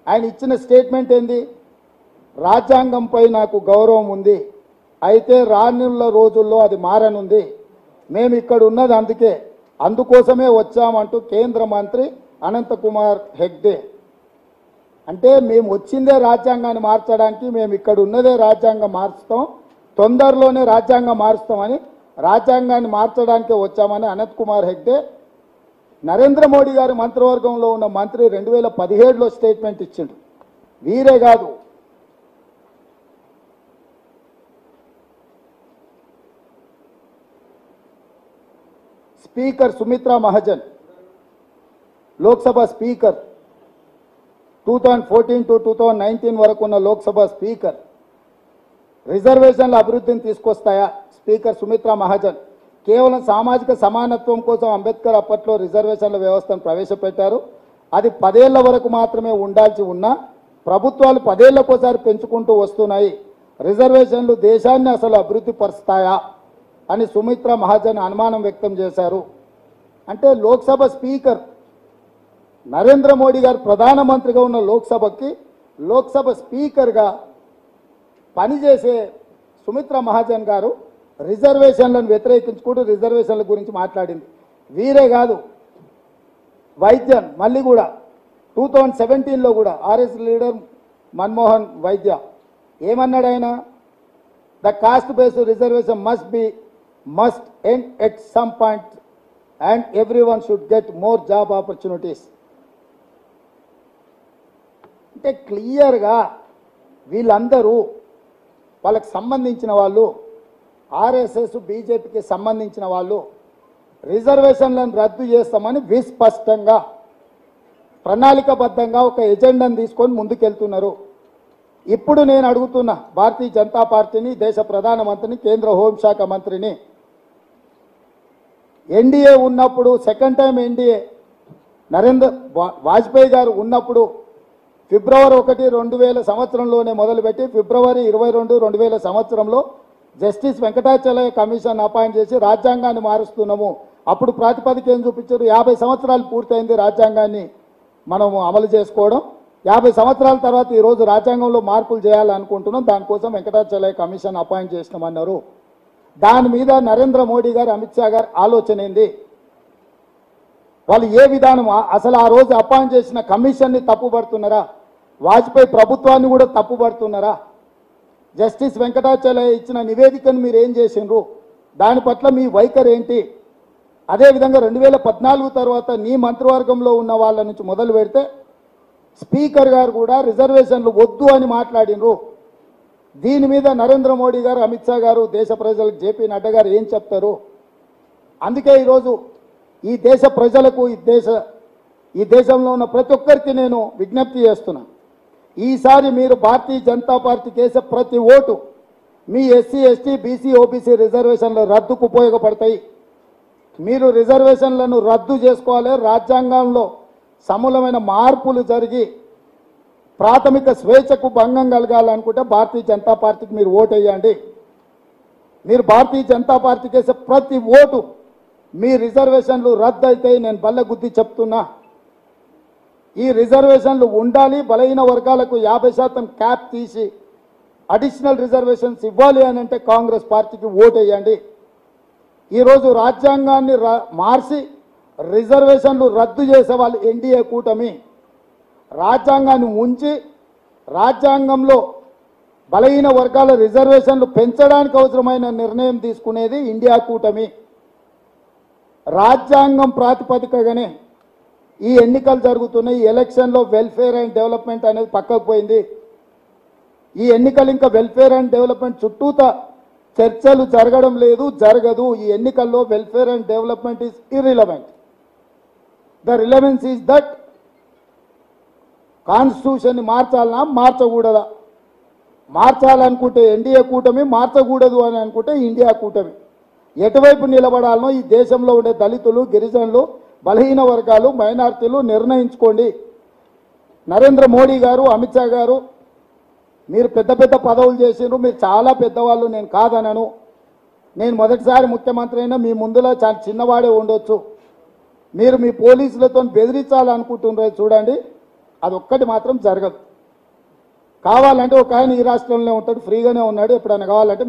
ఆయన ఇచ్చిన స్టేట్మెంట్ ఏంది? రాజ్యాంగంపై నాకు గౌరవం ఉంది, అయితే రానున్న రోజుల్లో అది మారనుంది, మేము ఇక్కడ ఉన్నది అందుకోసమే వచ్చామంటూ కేంద్ర మంత్రి అనంతకుమార్ హెగ్డే. అంటే మేము వచ్చిందే రాజ్యాంగాన్ని మార్చడానికి, మేము ఇక్కడ ఉన్నదే రాజ్యాంగం మార్చుతాం, తొందరలోనే రాజ్యాంగం మారుస్తామని, రాజ్యాంగాన్ని మార్చడానికే వచ్చామని అనంతకుమార్ హెగ్డే నరేంద్ర మోడీ గారి మంత్రివర్గంలో ఉన్న మంత్రి 2017లో స్టేట్మెంట్ ఇచ్చిండు. వీరే కాదు, speaker Sumitra Mahajan, Lok Sabha speaker 2014 to 2019 వరకు ఉన్న లోక్సభ స్పీకర్, రిజర్వేషన్ల అభివృద్ధిని తీసుకొస్తాయా? స్పీకర్ సుమిత్రా మహాజన్ కేవలం సామాజిక సమానత్వం కోసం అంబేద్కర్ అప్పట్లో రిజర్వేషన్ల వ్యవస్థను ప్రవేశపెట్టారు. అది 10 ఏళ్ల వరకు మాత్రమే ఉండాల్సి ఉన్నా ప్రభుత్వాలు 10 ఏళ్లకోసారి పెంచుకుంటూ వస్తున్నాయి. రిజర్వేషన్లు దేశాన్ని అసలు అభివృద్ధి పరుస్తాయా అని సుమిత్రా మహాజన్ అనుమానం వ్యక్తం చేశారు. అంటే లోక్సభ స్పీకర్, నరేంద్ర మోడీ గారు ప్రధానమంత్రిగా ఉన్న లోక్సభ స్పీకర్గా పనిచేసే సుమిత్రా మహాజన్ గారు రిజర్వేషన్లను వ్యతిరేకించుకుంటూ రిజర్వేషన్ల గురించి మాట్లాడింది. వీరే కాదు, వైద్యన్ మళ్ళీ కూడా 2017లో కూడా ఆర్ఎస్ లీడర్ మన్మోహన్ వైద్య ఏమన్నాడు ఆయన? The cost based reservation must end at some point and everyone should get more job opportunities. అంటే క్లియర్గా వీళ్ళందరూ వాళ్ళకి సంబంధించిన వాళ్ళు, ఆర్ఎస్ఎస్ బీజేపీకి సంబంధించిన వాళ్ళు రిజర్వేషన్లను రద్దు చేస్తామని విస్పష్టంగా ప్రణాళికబద్ధంగా ఒక ఎజెండాను తీసుకొని ముందుకెళ్తున్నారు. ఇప్పుడు నేను అడుగుతున్నా భారతీయ జనతా పార్టీని, దేశ ప్రధానమంత్రిని, కేంద్ర హోంశాఖ మంత్రిని, ఎన్డీఏ ఉన్నప్పుడు, సెకండ్ టైం ఎన్డీఏ వాజ్పేయి గారు ఉన్నప్పుడు ఫిబ్రవరి 1, 2000 సంవత్సరంలోనే మొదలుపెట్టి ఫిబ్రవరి 22, 2000 సంవత్సరంలో జస్టిస్ వెంకటాచలయ్య కమిషన్ అపాయింట్ చేసి రాజ్యాంగాన్ని మారుస్తున్నాము. అప్పుడు ప్రాతిపదిక ఏం చూపించారు? 50 సంవత్సరాలు పూర్తయింది రాజ్యాంగాన్ని మనము అమలు చేసుకోవడం. 50 సంవత్సరాల తర్వాత ఈరోజు రాజ్యాంగంలో మార్పులు చేయాలనుకుంటున్నాం, దానికోసం వెంకటాచలయ్య కమిషన్ అపాయింట్ చేసినామన్నారు. దాని మీద నరేంద్ర మోడీ గారు, అమిత్ షా గారు ఆలోచన ఏంది? వాళ్ళు ఏ విధానం? అసలు ఆ రోజు అపాయింట్ చేసిన కమిషన్ని తప్పుపడుతున్నారా? వాజ్పేయి ప్రభుత్వాన్ని కూడా తప్పుపడుతున్నారా? జస్టిస్ వెంకటాచలయ్య ఇచ్చిన నివేదికను మీరు ఏం చేసిండ్రు? దాని పట్ల మీ వైఖరి ఏంటి? అదేవిధంగా 2014 తర్వాత నీ మంత్రివర్గంలో ఉన్న వాళ్ళ నుంచి మొదలు పెడితే స్పీకర్ గారు కూడా రిజర్వేషన్లు వద్దు అని మాట్లాడినరు. దీని మీద నరేంద్ర మోడీ గారు, అమిత్ షా గారు, దేశ ప్రజలకు జేపీ నడ్డా గారు ఏం చెప్తారు? అందుకే ఈరోజు ఈ దేశ ప్రజలకు, ఈ దేశంలో ఉన్న ప్రతి ఒక్కరికి నేను విజ్ఞప్తి చేస్తున్నా, ఈసారి మీరు భారతీయ జనతా పార్టీకి వేసే ప్రతి ఓటు మీ ఎస్సీ, ఎస్టీ, బీసీ, ఓబీసీ రిజర్వేషన్ల రద్దుకు ఉపయోగపడతాయి. మీరు రిజర్వేషన్లను రద్దు చేసుకోవాలి. రాజ్యాంగంలో సమూలమైన మార్పులు జరిగి ప్రాథమిక స్వేచ్ఛకు భంగం కలగాలనుకుంటే భారతీయ జనతా పార్టీకి మీరు ఓటు వేయండి. మీరు భారతీయ జనతా పార్టీకి వేసే ప్రతి ఓటు మీ రిజర్వేషన్లు రద్దు అయితే నేను బల్లగుద్ది చెప్తున్నా, ఈ రిజర్వేషన్లు ఉండాలి. బలహీన వర్గాలకు 50% క్యాప్ తీసి అడిషనల్ రిజర్వేషన్స్ ఇవ్వాలి అని అంటే కాంగ్రెస్ పార్టీకి ఓటు వేయండి. ఈరోజు రాజ్యాంగాన్ని మార్చి రిజర్వేషన్లు రద్దు చేసే వాళ్ళు ఎన్డీఏ కూటమి, రాజ్యాంగాన్ని ఉంచి రాజ్యాంగంలో బలహీన వర్గాల రిజర్వేషన్లు పెంచడానికి అవసరమైన నిర్ణయం తీసుకునేది ఇండియా కూటమి. రాజ్యాంగం ప్రాతిపదికగానే ఈ ఎన్నికలు జరుగుతున్నాయి. ఈ ఎలక్షన్లో వెల్ఫేర్ అండ్ డెవలప్మెంట్ అనేది పక్కకు పోయింది. ఈ ఎన్నికలు ఇంకా వెల్ఫేర్ అండ్ డెవలప్మెంట్ చుట్టూత చర్చలు జరగడం లేదు, జరగదు. ఈ ఎన్నికల్లో welfare and development is irrelevant. The relevance is that కాన్స్టిట్యూషన్ని మార్చాలన్నా మార్చకూడదా? మార్చాలనుకుంటే ఎన్డీఏ కూటమి, మార్చకూడదు అని అనుకుంటే ఇండియా కూటమి. ఎటువైపు నిలబడాలనో ఈ దేశంలో ఉండే దళితులు, గిరిజనులు, బలహీన వర్గాలు, మైనారిటీలు నిర్ణయించుకోండి. నరేంద్ర మోడీ గారు, అమిత్ షా గారు, మీరు పెద్ద పెద్ద పదవులు చేసిండ్రు, మీరు చాలా పెద్దవాళ్ళు, నేను కాదనను. నేను మొదటిసారి ముఖ్యమంత్రి అయినా మీ ముందులో చాలా చిన్నవాడే ఉండొచ్చు. మీరు మీ పోలీసులతో బెదిరించాలనుకుంటున్నారు చూడండి, అదొక్కటి మాత్రం జరగదు. కావాలంటే ఒక ఆయన ఈ రాష్ట్రంలో ఉంటాడు, ఫ్రీగానే ఉన్నాడు, ఎప్పుడైనా కావాలంటే